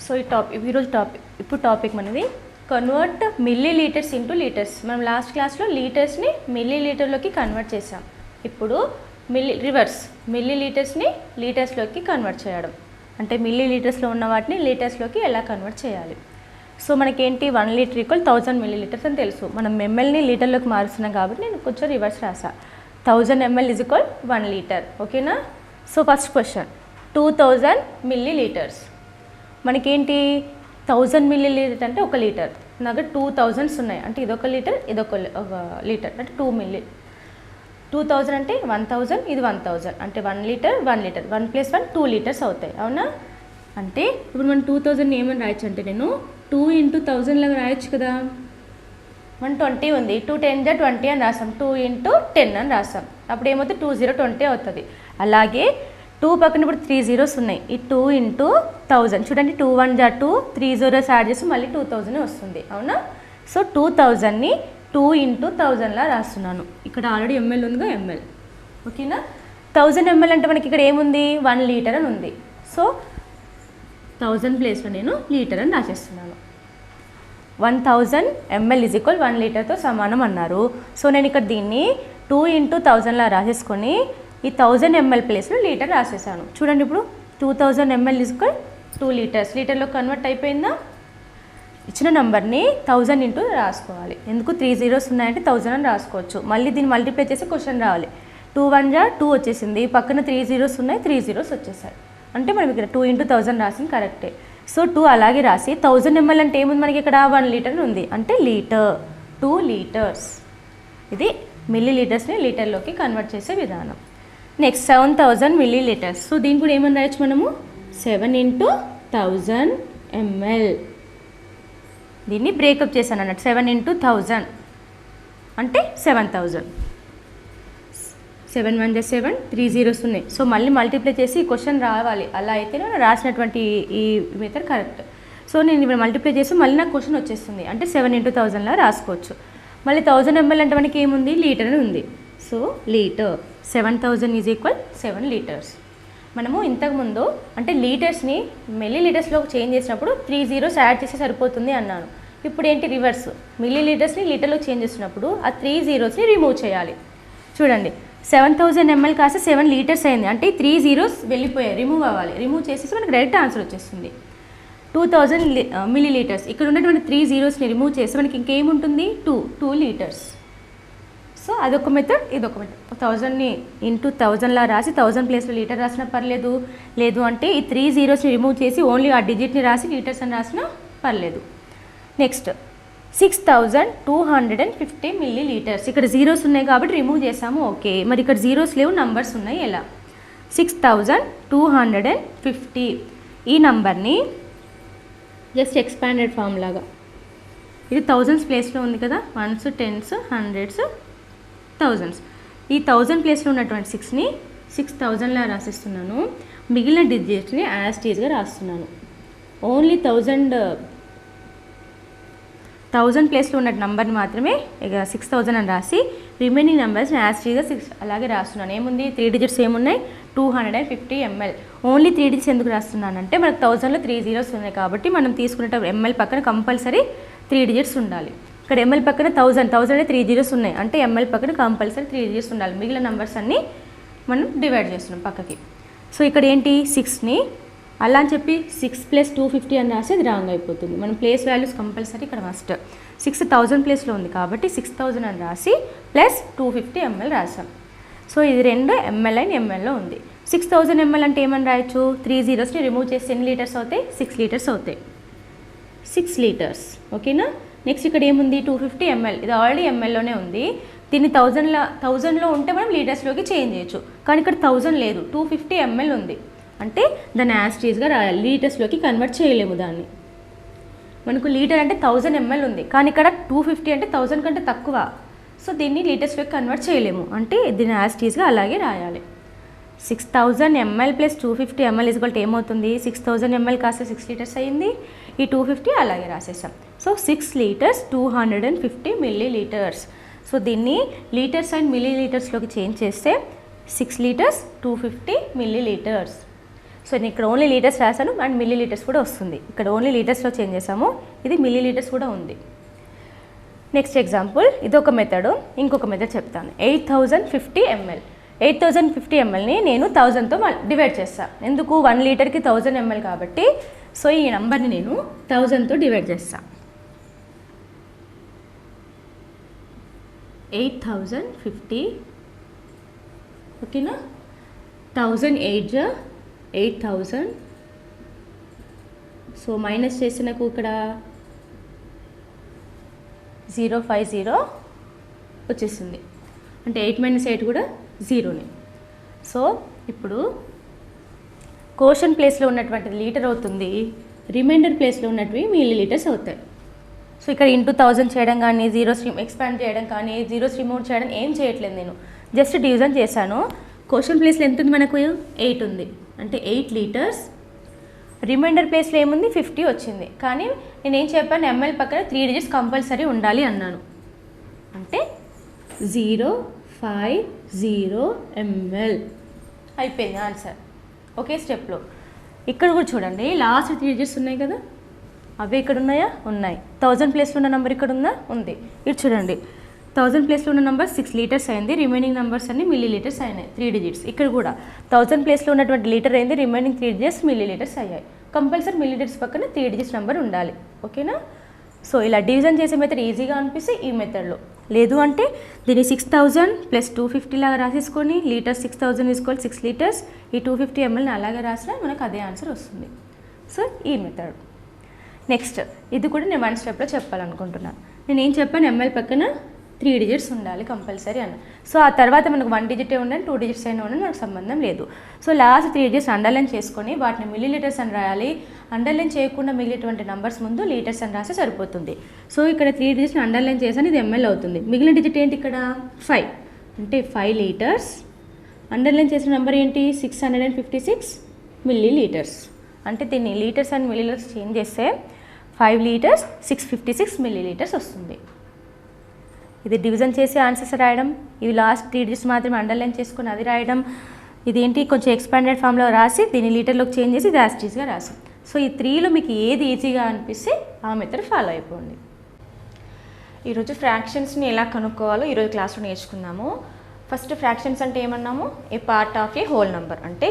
So ఈరోజు topic మనది convert milli litres into litres. మనం లాస్ట్ క్లాస్లో లీటర్స్ని మిల్లీ లీటర్లోకి కన్వర్ట్ చేసాం. ఇప్పుడు రివర్స్ మిల్లీ లీటర్స్ని లీటర్స్లోకి కన్వర్ట్ చేయడం, అంటే మిల్లీ లీటర్స్లో ఉన్న వాటిని లీటర్స్లోకి ఎలా కన్వర్ట్ చేయాలి. సో మనకేంటి 1 లీటర్ ఈక్వల్ 1000 మిల్లీ లీటర్స్ అని తెలుసు. మనం ఎంఎల్ని లీటర్లోకి మారుస్తున్నాం కాబట్టి నేను కొంచెం రివర్స్ రాసా. 1000 ml ఈజ్ ఈక్వల్ 1 లీటర్. ఓకేనా? So first question 2000 millilitres. మనకేంటి 1000 మిల్లీ లీటర్ అంటే 1 లీటర్. నా దగ్గర 2000s ఉన్నాయి అంటే ఇదొక లీటర్ ఇదొక లీటర్ అంటే 2 మిల్లీ. 2000 అంటే 1000 ఇది 1000 అంటే 1 లీటర్ 1 + 1 2 లీటర్స్ అవుతాయి. అవునా? అంటే ఇప్పుడు మనం 2000 ఏమని రాయొచ్చు అంటే నేను 2 × 1000 లాగా రాయొచ్చు కదా. 120 ఉంది, 2 10 × 20 అని రాసాం, 2 × 10 అని రాసాం. అప్పుడు ఏమవుతుంది 2 0 20 అవుతుంది. అలాగే 2 పక్కన ఇప్పుడు 3 zeros ఉన్నాయి. ఈ 2 × 1000 చూడండి, 2 1 × 2 3 zeros యాడ్ చేసి మళ్ళీ 2000 వస్తుంది. అవునా? సో 2000ని 2 × 1000 లా రాస్తున్నాను. ఇక్కడ ఆల్రెడీ ఎంఎల్ ఉందిగా, ఎంఎల్. ఓకేనా? 1000 ml అంటే మనకి ఇక్కడ ఏముంది 1 లీటర్ అని ఉంది. సో 1000 ప్లేస్లో నేను లీటర్ అని రాసేస్తున్నాను. 1000 ml ఈజ్ ఈక్వల్ 1 లీటర్తో సమానం అన్నారు. సో నేను ఇక్కడ దీన్ని 2 × 1000 లా రాసేసుకొని ఈ 1000 ml ప్లేస్లో లీటర్ రాసేసాను. చూడండి, ఇప్పుడు 2000 ml ఈజ్ ఈక్వల్ 2 లీటర్స్. లీటర్లో కన్వర్ట్ అయిపోయిందా? ఇచ్చిన నెంబర్ని 1000 ఇంటూ రాసుకోవాలి. ఎందుకు 3 zeros ఉన్నాయంటే 1000 అని రాసుకోవచ్చు. మళ్ళీ దీన్ని మల్టిప్లై చేసి క్వశ్చన్ రావాలి. 2 1 × 2 వచ్చేసింది, పక్కన 3 zeros ఉన్నాయి, 3 zeros వచ్చేసాయి. అంటే మనం ఇక్కడ 2 × 1000 రాసింది కరెక్టే. సో 2 అలాగే రాసి 1000 ml అంటే ఏముంది మనకి ఇక్కడ 1 లీటర్ ఉంది అంటే లీటర్ 2 లీటర్స్. ఇది మిల్లీ లీటర్స్ని లీటర్లోకి కన్వర్ట్ చేసే విధానం. Next 7000 milli litres. సో దీన్ని కూడా ఏమని రాయొచ్చు మనము 7 × 1000 ml. దీన్ని బ్రేకప్ చేశాను అన్నట్టు. 7 × 1000 అంటే 7000. 7 1 = 7, 3 zeros ఉన్నాయి. సో మళ్ళీ మల్టిప్లై చేసి క్వశ్చన్ రావాలి. అలా అయితే నేను రాసినటువంటి ఈ మెథడ్ కరెక్ట్. సో నేను ఇప్పుడు మల్టిప్లై చేసి మళ్ళీ నాకు క్వశ్చన్ వచ్చేస్తుంది. అంటే 7 × 1000 లా రాసుకోవచ్చు. మళ్ళీ 1000 ml అంటే మనకి ఏముంది లీటర్ అని ఉంది. So litre 7000 is equal 7 litres. మనము ఇంతకుముందు అంటే లీటర్స్ని మిల్లీ లీటర్స్లో చేంజ్ చేసినప్పుడు 3 zeros యాడ్ చేస్తే సరిపోతుంది అన్నాను. ఇప్పుడు ఏంటి రివర్స్, మిల్లీ లీటర్స్ని లీటర్లోకి చేంజ్ చేసినప్పుడు ఆ 3 zerosని రిమూవ్ చేయాలి. చూడండి, 7000 ml కాస్త 7 లీటర్స్ అయింది అంటే 3 zeros వెళ్ళిపోయాయి, రిమూవ్ అవ్వాలి. రిమూవ్ చేసేసి మనకు డైరెక్ట్ ఆన్సర్ వచ్చేస్తుంది 2000 మిల్లీ లీటర్స్. ఇక్కడ ఉన్నటువంటి 3 zerosని రిమూవ్ చేసి మనకి ఇంకేముంటుంది 2 లీటర్స్. సో అదొక మెథడ్, ఇదొక మెథడ్. 1000ని × 1000 లా రాసి 1000 ప్లేస్లో లీటర్ రాసినా పర్లేదు. లేదు అంటే ఈ 3 zerosని రిమూవ్ చేసి ఓన్లీ ఆ డిజిట్ని రాసి లీటర్స్ అని రాసినా పర్లేదు. Next 6250 milli litres. ఇక్కడ జీరోస్ ఉన్నాయి కాబట్టి రిమూవ్ చేసాము, ఓకే. మరి ఇక్కడ జీరోస్ లేవు, నంబర్స్ ఉన్నాయి. ఎలా? 6250 ఈ నంబర్ని జస్ట్ ఎక్స్పాండెడ్ ఫామ్ లాగా, ఇది థౌజండ్స్ ప్లేస్లో ఉంది కదా, 1s 10s 100s 1000s. ఈ 1000 ప్లేస్లో ఉన్నటువంటి 6ని 6000 లా రాసిస్తున్నాను. మిగిలిన డిజిట్స్ని యాజ్ టీజ్గా రాస్తున్నాను. ఓన్లీ 1000 ప్లేస్లో ఉన్న నెంబర్ని మాత్రమే ఇక 6000 అని రాసి రిమైనింగ్ నెంబర్స్ని యాజ్ టీజ్గా 6 అలాగే రాస్తున్నాను. ఏముంది 3 digits ఏమున్నాయి 250 ml. ఓన్లీ 3 digits ఎందుకు రాస్తున్నానంటే మనకు 1000లో 3 zeros ఉన్నాయి కాబట్టి మనం తీసుకునేటప్పుడు ఎంఎల్ పక్కన కంపల్సరీ 3 digits ఉండాలి. ఇక్కడ ఎంఎల్ పక్కన 1000 అంటే 3 zeros ఉన్నాయి అంటే ఎంఎల్ పక్కన కంపల్సరీ 3 digits ఉండాలి. మిగిలిన నెంబర్స్ అన్నీ మనం డివైడ్ చేస్తున్నాం పక్కకి. సో ఇక్కడ ఏంటి 6ని అలా అని చెప్పి 6 + 250 అని రాసి అది రాంగ్ అయిపోతుంది. మనం ప్లేస్ వాల్యూస్ కంపల్సరీ ఇక్కడ మస్ట్. 6000 ప్లేస్లో ఉంది కాబట్టి 6000 అని రాసి ప్లస్ 250 ml రాసాం. సో ఇది 2 ml అండ్ mlలో ఉంది. 6000 ml అంటే ఏమని రాయొచ్చు 3 zeros రిమూవ్ చేసి ఎన్ని లీటర్స్ అవుతాయి 6 లీటర్స్ అవుతాయి. 6 లీటర్స్. ఓకేనా? నెక్స్ట్ ఇక్కడ ఏముంది 250 ml. ఇది ఆల్రెడీ mlలోనే ఉంది. దీన్ని 1000లో ఉంటే మనం లీటర్స్లోకి చేంజ్ చేయొచ్చు. కానీ ఇక్కడ 1000 లేదు, 250 ml ఉంది అంటే దాన్ని యాజ్ టీజ్గా రాయాలి. లీటర్స్లోకి కన్వర్ట్ చేయలేము దాన్ని. మనకు లీటర్ అంటే 1000 ml ఉంది కానీ ఇక్కడ 250 అంటే 1000 కంటే తక్కువ. సో దీన్ని లీటర్స్లోకి కన్వర్ట్ చేయలేము అంటే దీన్ని యాజ్ టీజ్గా అలాగే రాయాలి. 6000 ml + 250 ml = ఏమవుతుంది 6000 ml కాస్త 6 లీటర్స్ అయ్యింది. ఈ 250 అలాగే రాసేసాం. So 6 litres 250 millilitres. So దీన్ని లీటర్స్ అండ్ మిల్లీ లీటర్స్లోకి చేంజ్ చేస్తే 6 లీటర్స్ 250 మిల్లీ లీటర్స్. సో నేను ఇక్కడ ఓన్లీ లీటర్స్ రాశాను అండ్ మిల్లీ లీటర్స్ కూడా వస్తుంది. ఇక్కడ ఓన్లీ లీటర్స్లో చేంజ్ చేసాము, ఇది మిల్లీ లీటర్స్ కూడా ఉంది. నెక్స్ట్ ఎగ్జాంపుల్, ఇది ఒక మెథడ్. ఇంకొక మెథడ్ చెప్తాను. 8050 ml. 8050 mlని నేను 1000తో డివైడ్ చేస్తాను. ఎందుకు? 1 లీటర్కి 1000 ml కాబట్టి. సో ఈ నెంబర్ని నేను 1000తో డివైడ్ చేస్తాను. 8050 ఓకేనా. 1008 8000. సో మైనస్ చేసి నాకు ఇక్కడ 050 వచ్చేసింది. అంటే 8 - 8 కూడా 0నే. సో ఇప్పుడు కోషన్ ప్లేస్లో ఉన్నటువంటిది లీటర్ అవుతుంది, రిమైండర్ ప్లేస్లో ఉన్నటివి మిల్లీ లీటర్స్ అవుతాయి. సో ఇక్కడ ఇంటూ 1000 చేయడం కానీ, జీరో స్ట్రీమ్ ఎక్స్పాండ్ చేయడం కానీ, జీరోస్ రిమూవ్ చేయడం ఏం చేయట్లేదు నేను, జస్ట్ డివిజన్ చేశాను. కోషన్ ప్లేస్లో ఎంత ఉంది మనకు? 8 ఉంది. అంటే 8 లీటర్స్. రిమైండర్ ప్లేస్లో ఏముంది? 50 వచ్చింది. కానీ నేనేం చెప్పాను? ఎంఎల్ పక్కన 3 డిజిట్స్ కంపల్సరీ ఉండాలి అన్నాను. అంటే 050 ml అయిపోయింది ఆన్సర్. ఒకే స్టెప్లో. ఇక్కడ కూడా చూడండి, లాస్ట్ 3 డిజిట్స్ ఉన్నాయి కదా, అవి ఇక్కడ ఉన్నాయా? ఉన్నాయి. 1000 ప్లేస్లో ఉన్న నెంబర్ ఇక్కడ ఉందా? ఉంది. ఇది చూడండి, 1000 ప్లేస్లో ఉన్న నెంబర్ 6 లీటర్స్ అయింది, రిమైనింగ్ నెంబర్స్ అన్ని మిల్లీ లీటర్స్ అయినాయి, 3 డిజిట్స్. ఇక్కడ కూడా 1000 ప్లేస్లో ఉన్నటువంటి లీటర్ అయింది, రిమైనింగ్ 3 డిజిట్స్ మిల్లీ లీటర్స్ అయ్యాయి. కంపల్సరీ మిల్లీ లీటర్స్ పక్కన 3 డిజిట్స్ నెంబర్ ఉండాలి. ఓకేనా. సో ఇలా డివిజన్ చేసే మెథడ్ ఈజీగా అనిపిస్తే ఈ మెథడ్లో, లేదు అంటే దీన్ని 6000 + 250 లాగా రాసేసుకొని లీటర్స్ 6000 = 6 లీటర్స్, ఈ 250 mlని అలాగే రాసినా మనకు అదే ఆన్సర్ వస్తుంది. సో ఈ మెథడ్. నెక్స్ట్ ఇది కూడా నేను 1 స్టెప్లో చెప్పాలనుకుంటున్నాను. నేను ఏం చెప్పాను? ఎంఎల్ పక్కన 3 డిజిట్స్ ఉండాలి కంపల్సరీ అన్న. సో ఆ తర్వాత మనకు 1 డిజిటే ఉండాలి, 2 డిజిట్స్ అయినా ఉండాలి, మనకు సంబంధం లేదు. సో లాస్ట్ 3 డిజిట్స్ అండర్లైన్ చేసుకొని వాటిని మిల్లీ లీటర్స్ అని రాయాలి. అండర్లైన్ చేయకుండా మిగిలినటువంటి నెంబర్స్ ముందు లీటర్స్ అని రాస్తే సరిపోతుంది. సో ఇక్కడ 3 డిజిట్స్ని అండర్లైన్ చేసాను, ఇది ఎంఎల్ అవుతుంది. మిగిలిన డిజిట్ ఏంటి ఇక్కడ? 5. అంటే 5 లీటర్స్. అండర్లైన్ చేసిన నెంబర్ ఏంటి? 656 మిల్లీ లీటర్స్. అంటే దీన్ని litres and milli litres change చేస్తే 5 లీటర్స్ 656 మిల్లీ లీటర్స్ వస్తుంది. ఇది డివిజన్ చేసి ఆన్సర్స్ రాయడం, ఇవి లాస్ట్ 3 డిజిట్స్ మాత్రమే అండర్లైన్ చేసుకుని అది రాయడం, ఇదేంటి కొంచెం ఎక్స్పాండెడ్ ఫామ్లో రాసి దీన్ని లీటర్లోకి చేంజ్ చేసి ఇది యాస్టీస్గా రాసాం. సో ఈ 3లో మీకు ఏది ఈజీగా అనిపిస్తే ఆ మెథడ్ ఫాలో అయిపోండి. ఈరోజు ఫ్రాక్షన్స్ని ఎలా కనుక్కోవాలో ఈరోజు క్లాస్లో నేర్చుకుందాము. ఫస్ట్ ఫ్రాక్షన్స్ అంటే ఏమన్నాము? A part of a whole number, అంటే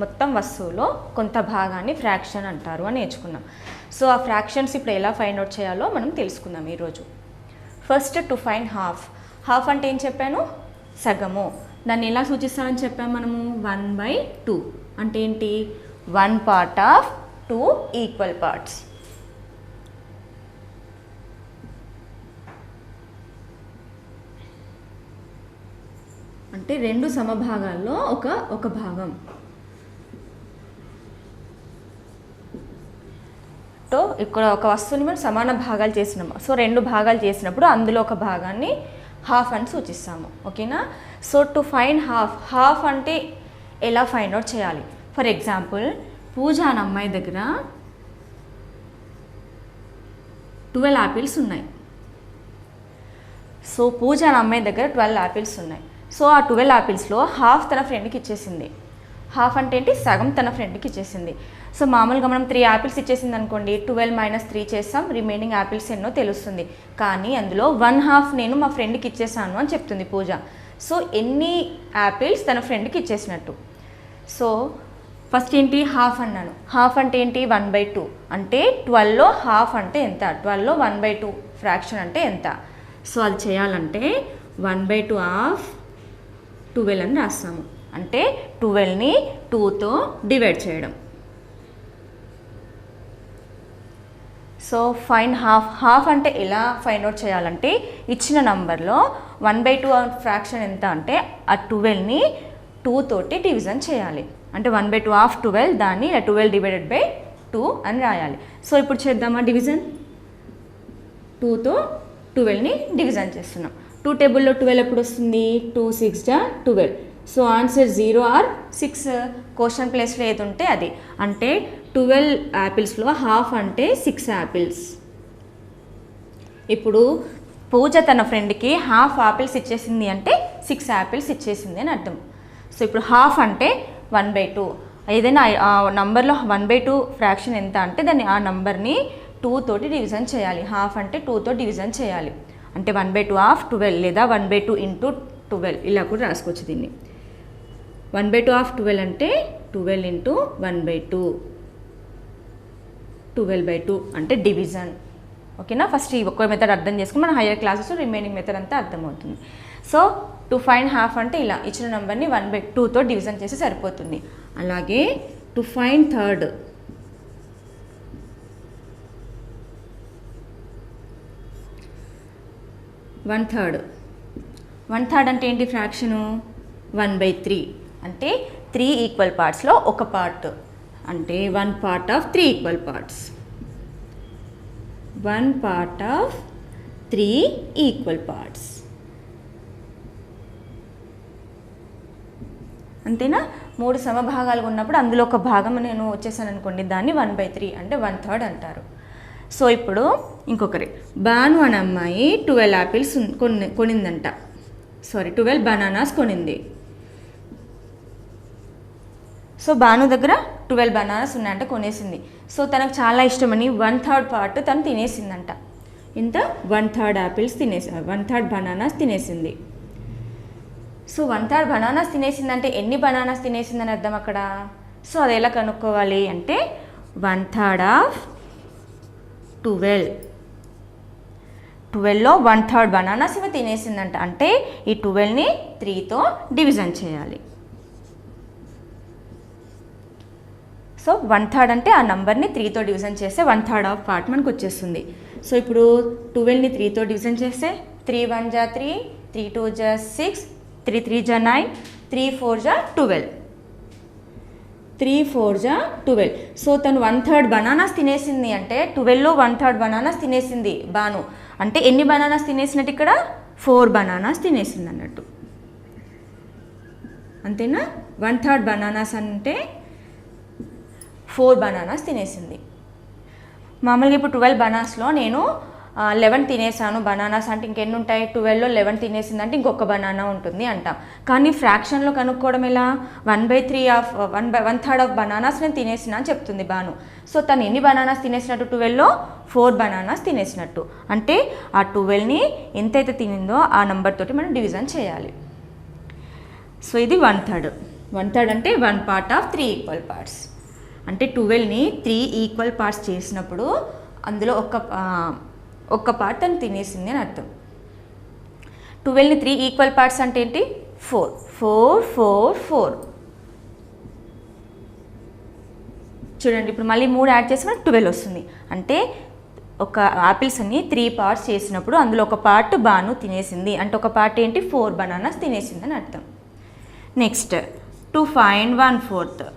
మొత్తం వస్తువులో కొంత భాగాన్ని ఫ్రాక్షన్ అంటారు అని నేర్చుకున్నాం. సో ఆ ఫ్రాక్షన్స్ ఇప్పుడు ఎలా ఫైండ్ అవుట్ చేయాలో మనం తెలుసుకుందాం ఈరోజు. First to find half. Half అంటే ఏం చెప్పాను? సగము. దాన్ని ఎలా సూచిస్తామని చెప్పాము మనము? 1/2. అంటే ఏంటి? 1 part of 2 equal parts. అంటే 2 సమభాగాల్లో ఒక భాగం. తో ఇక్కడ ఒక వస్తువుని మనం సమాన భాగాలు చేసినాము. సో 2 భాగాలు చేసినప్పుడు అందులో ఒక భాగాన్ని హాఫ్ అని సూచిస్తాము. ఓకేనా. So to find half. Half అంటే ఎలా ఫైండ్ అవుట్ చేయాలి? ఫర్ ఎగ్జాంపుల్, పూజ అనే అమ్మాయి దగ్గర 12 యాపిల్స్ ఉన్నాయి. సో పూజ అనే అమ్మాయి దగ్గర 12 యాపిల్స్ ఉన్నాయి. సో ఆ 12 యాపిల్స్లో హాఫ్ తన ఫ్రెండ్కి ఇచ్చేసింది. హాఫ్ అంటే ఏంటి? సగం తన ఫ్రెండ్కి ఇచ్చేసింది. సో మామూలుగా మనం 3 యాపిల్స్ ఇచ్చేసింది అనుకోండి, 12 - 3 చేస్తాం, రిమైనింగ్ యాపిల్స్ ఎన్నో తెలుస్తుంది. కానీ అందులో 1/2 నేను మా ఫ్రెండ్కి ఇచ్చేసాను అని చెప్తుంది పూజ. సో ఎన్ని యాపిల్స్ తన ఫ్రెండ్కి ఇచ్చేసినట్టు? సో ఫస్ట్ ఏంటి? హాఫ్ అన్నాను. హాఫ్ అంటే ఏంటి? 1/2. అంటే 12లో హాఫ్ అంటే ఎంత? 12లో 1/2 ఫ్రాక్షన్ అంటే ఎంత? సో అది చేయాలంటే 1/2 ఆఫ్ 12 అని రాస్తాము. అంటే 12ని 2తో డివైడ్ చేయడం. So find half. హాఫ్ అంటే ఎలా ఫైండ్ అవుట్ చేయాలంటే ఇచ్చిన నంబర్లో 1/2 ఫ్రాక్షన్ ఎంత అంటే ఆ 12ని 2 తోటి డివిజన్ చేయాలి. అంటే 1/2 ఆఫ్ 12, దాన్ని 12 / 2 అని రాయాలి. సో ఇప్పుడు చేద్దామా డివిజన్? 2తో 12ని డివిజన్ చేస్తున్నాం. 2 టేబుల్లో 12 ఎప్పుడు వస్తుంది? 2 × 6 = 12. So answer 0 or 6. క్వశ్చన్ ప్లేస్లో ఏది ఉంటే అది. అంటే 12 యాపిల్స్లో హాఫ్ అంటే 6 యాపిల్స్. ఇప్పుడు పూజ తన ఫ్రెండ్కి హాఫ్ యాపిల్స్ ఇచ్చేసింది అంటే 6 యాపిల్స్ ఇచ్చేసింది అని అర్థం. సో ఇప్పుడు హాఫ్ అంటే 1/2. ఏదైనా నంబర్లో 1/2 ఫ్రాక్షన్ ఎంత అంటే దాన్ని ఆ నంబర్ని 2 తోటి డివిజన్ చేయాలి. హాఫ్ అంటే 2తో డివిజన్ చేయాలి. అంటే 1/2 ఆఫ్ 12 లేదా 1/2 ఇంటూ 12 ఇలా కూడా రాసుకోవచ్చు దీన్ని. 1/2 ఆఫ్ 12 అంటే 12 ఇంటూ 1/2 12/2 అంటే డివిజన్. ఓకేనా, ఫస్ట్ ఈ ఒక్క మెథడ్ అర్థం చేసుకుని మన హయ్యర్ క్లాసెస్ రిమైనింగ్ మెథడ్ అంతా అర్థమవుతుంది. సో టు ఫైండ్ హాఫ్ అంటే ఇలా ఇచ్చిన నెంబర్ని 1/2తో డివిజన్ చేసి సరిపోతుంది. అలాగే to find third, one third అంటే ఏంటి ఫ్రాక్షను? 1/3 అంటే 3 ఈక్వల్ పార్ట్స్లో ఒక పార్ట్, అంటే 1 part of 3 equal parts. 1 part of 3 equal parts. అంతేనా? 3 సమభాగాలు ఉన్నప్పుడు అందులో ఒక భాగం నేను వచ్చేసాను అనుకోండి, దాన్ని 1/3 అంటే 1/3 అంటారు. సో ఇప్పుడు ఇంకొకరి, బాను అనే అమ్మాయి 12 యాపిల్స్ కొనిందంట. 12 బనానాస్ కొనింది. సో బాను దగ్గర 12 బనానాస్ ఉన్నాయంట, కొనేసింది. సో తనకు చాలా ఇష్టమని 1/3 పార్ట్ తను తినేసిందంట. ఇంత 1/3 యాపిల్స్ 1/3 బనానాస్ తినేసింది. సో 1/3 బనానాస్ తినేసిందంటే ఎన్ని బనానాస్ తినేసిందని అర్థం అక్కడ. సో అది ఎలా కనుక్కోవాలి అంటే 1/3 ఆఫ్ 12లో 1/3 బనానాస్ ఇవి తినేసిందంట. అంటే ఈ 12ని 3తో డివిజన్ చేయాలి. సో 1/3 అంటే ఆ నంబర్ని 3తో డివిజన్ చేస్తే 1/3 ఆఫ్ పార్ట్ మనకు వచ్చేస్తుంది. సో ఇప్పుడు 12ని 3తో డివిజన్ చేస్తే 3 1 జా 3, 3 2 జా 6, 3 3 జా 9, 3 4 జా 12. 3 4 జా 12. సో తను 1/3 బనానాస్ తినేసింది అంటే 12లో 1/3 బనానాస్ తినేసింది బాను. అంటే ఎన్ని బనానాస్ తినేసినట్టు ఇక్కడ? 4 బనానాస్ తినేసింది అన్నట్టు. అంతేనా? 1/3 బనానాస్ అంటే 4 బనానాస్ తినేసింది. మామూలుగా ఇప్పుడు 12 బనానాస్లో నేను 11 తినేసాను బనానాస్ అంటే ఇంకెన్ని ఉంటాయి? 12లో 11 తినేసిందంటే ఇంకొక బనానా ఉంటుంది అంటాం. కానీ ఫ్రాక్షన్లో కనుక్కోవడం ఎలా? 1/3 ఆఫ్ 1/3 ఆఫ్ బనానాస్ నేను తినేసిన అని చెప్తుంది బాను. సో తను ఎన్ని బనానాస్ తినేసినట్టు? 12లో 4 బనానాస్ తినేసినట్టు. అంటే ఆ 12ని ఎంతైతే తినిందో ఆ నెంబర్ తోటి మనం డివిజన్ చేయాలి. సో ఇది 1/3 అంటే 1 పార్ట్ ఆఫ్ 3 ఈక్వల్ పార్ట్స్. అంటే 12ని 3 ఈక్వల్ పార్ట్స్ చేసినప్పుడు అందులో ఒక్క పార్ట్ తను తినేసింది అని అర్థం. 12ని 3 ఈక్వల్ పార్ట్స్ అంటే ఏంటి? 4 4 4 4. చూడండి, ఇప్పుడు మళ్ళీ 3 యాడ్ చేసి మనకు 12 వస్తుంది. అంటే ఒక ఆపిల్స్ అన్ని 3 పార్ట్స్ చేసినప్పుడు అందులో ఒక పార్ట్ బాను తినేసింది అంటే ఒక పార్ట్ ఏంటి? 4 బనానాస్ తినేసింది అని అర్థం. Next to find 1/4.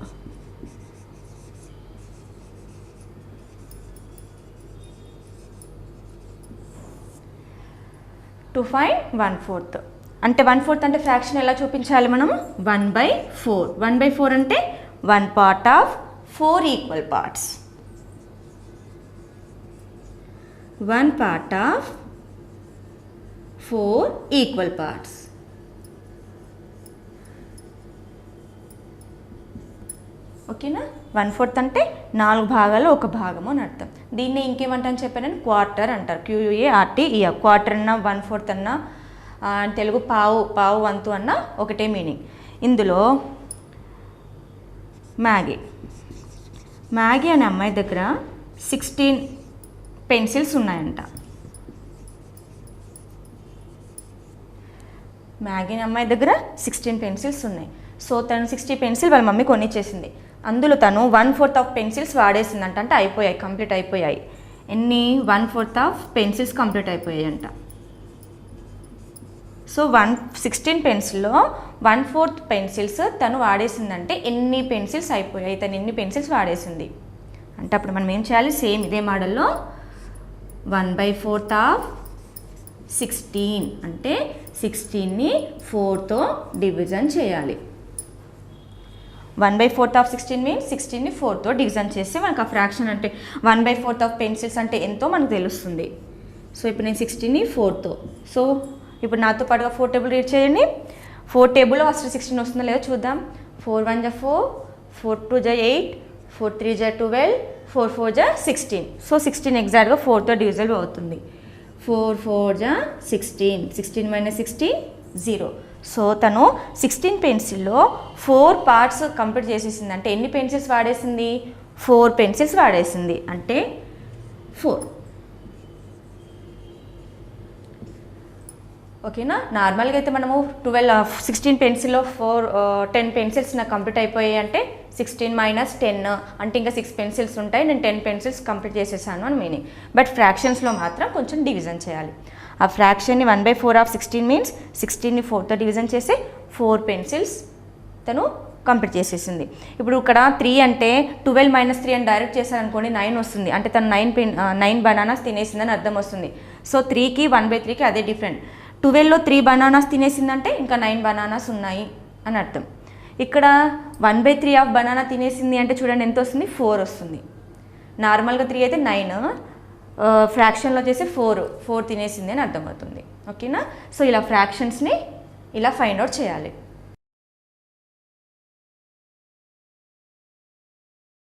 To find 1/4 అంటే 1/4 అంటే ఫ్రాక్షన్ ఎలా చూపించాలి మనం? 1/4. 1/4 అంటే 1 part of 4 equal parts. 1 part of 4 equal parts. ఓకేనా? 1/4 అంటే 4 భాగాలు ఒక భాగము అని అర్థం. దీన్ని ఇంకేమంటాను చెప్పానని క్వార్టర్ అంటారు. QUART. క్వార్టర్ అన్నా 1/4 అన్నా తెలుగు పావు వంతు అన్నా ఒకటే మీనింగ్. ఇందులో మ్యాగీ అనే అమ్మాయి దగ్గర 16 పెన్సిల్స్ ఉన్నాయంట. మ్యాగీ అనే అమ్మాయి దగ్గర 16 పెన్సిల్స్ ఉన్నాయి. సో తను 60 పెన్సిల్ వాళ్ళ మమ్మీ కొనిచ్చేసింది. అందులో తను 1/4 ఆఫ్ పెన్సిల్స్ వాడేసిందంట. అంటే అయిపోయాయి, కంప్లీట్ అయిపోయాయి. ఎన్ని? 1/4 ఆఫ్ పెన్సిల్స్ కంప్లీట్ అయిపోయాయి అంట. సో 16 పెన్సిల్లో 1/4 పెన్సిల్స్ తను వాడేసిందంటే ఎన్ని పెన్సిల్స్ అయిపోయాయి? తను ఎన్ని పెన్సిల్స్ వాడేసింది అంటే అప్పుడు మనం ఏం చేయాలి? సేమ్ ఇదే మోడల్లో 1/4 ఆఫ్ 16 అంటే 16ని 4తో డివిజన్ చేయాలి. 1/4 ఆఫ్ 16 మీన్స్ 16ని 4తో డివిజన్ చేస్తే మనకు ఆ ఫ్రాక్షన్ అంటే 1/4 ఆఫ్ పెన్సిల్స్ అంటే ఎంతో మనకు తెలుస్తుంది. సో ఇప్పుడు నేను 16ని 4తో. సో ఇప్పుడు నాతో పాటుగా 4 టేబుల్ రీడ్ చేయండి. 4 టేబుల్లో ఫస్ట్ 16 వస్తుందో లేదో చూద్దాం. 4 1 జా 4, 4 2 జా 8, 4 3 జా 12, 4 4 జా 16. సో 16 ఎగ్జాక్ట్గా 4తో డివిజబుల్ అవుతుంది. 4 4 జా 16, 16 మైనస్ 16 0. సో తను 16 పెన్సిల్లో 4 పార్ట్స్ కంప్లీట్ చేసేసింది. అంటే ఎన్ని పెన్సిల్స్ వాడేసింది? 4 పెన్సిల్స్ వాడేసింది. అంటే 4. ఓకేనా? నార్మల్గా అయితే మనము 16 పెన్సిల్లో 10 పెన్సిల్స్ నాకు కంప్లీట్ అయిపోయాయి అంటే 16 మైనస్ 10 అంటే ఇంకా 6 పెన్సిల్స్ ఉంటాయి, నేను 10 పెన్సిల్స్ కంప్లీట్ చేసేసాను అని మీనింగ్. బట్ ఫ్రాక్షన్స్లో మాత్రం కొంచెం డివిజన్ చేయాలి. ఆ ఫ్రాక్షన్ని 1/4 ఆఫ్ 16 మీన్స్ 16ని 4తో డివిజన్ చేసి 4 పెన్సిల్స్ తను కంప్లీట్ చేసేసింది. ఇప్పుడు ఇక్కడ 3 అంటే 12 మైనస్ 3 అని డైరెక్ట్ చేశారనుకోండి 9 వస్తుంది. అంటే తను 9 బనానాస్ తినేసిందని అర్థం వస్తుంది. సో 3కి 1/3కి అదే డిఫరెంట్. 12లో 3 బనానాస్ తినేసిందంటే ఇంకా 9 బనానాస్ ఉన్నాయి అని అర్థం. ఇక్కడ 1/3 ఆఫ్ బనానా తినేసింది అంటే చూడండి ఎంత వస్తుంది? 4 వస్తుంది. నార్మల్గా 3 అయితే 9, ఫ్రాక్షన్లో వచ్చేసి 4 తినేసింది అని అర్థమవుతుంది. ఓకేనా? సో ఇలా ఫ్రాక్షన్స్ని ఇలా ఫైండ్ అవుట్ చేయాలి.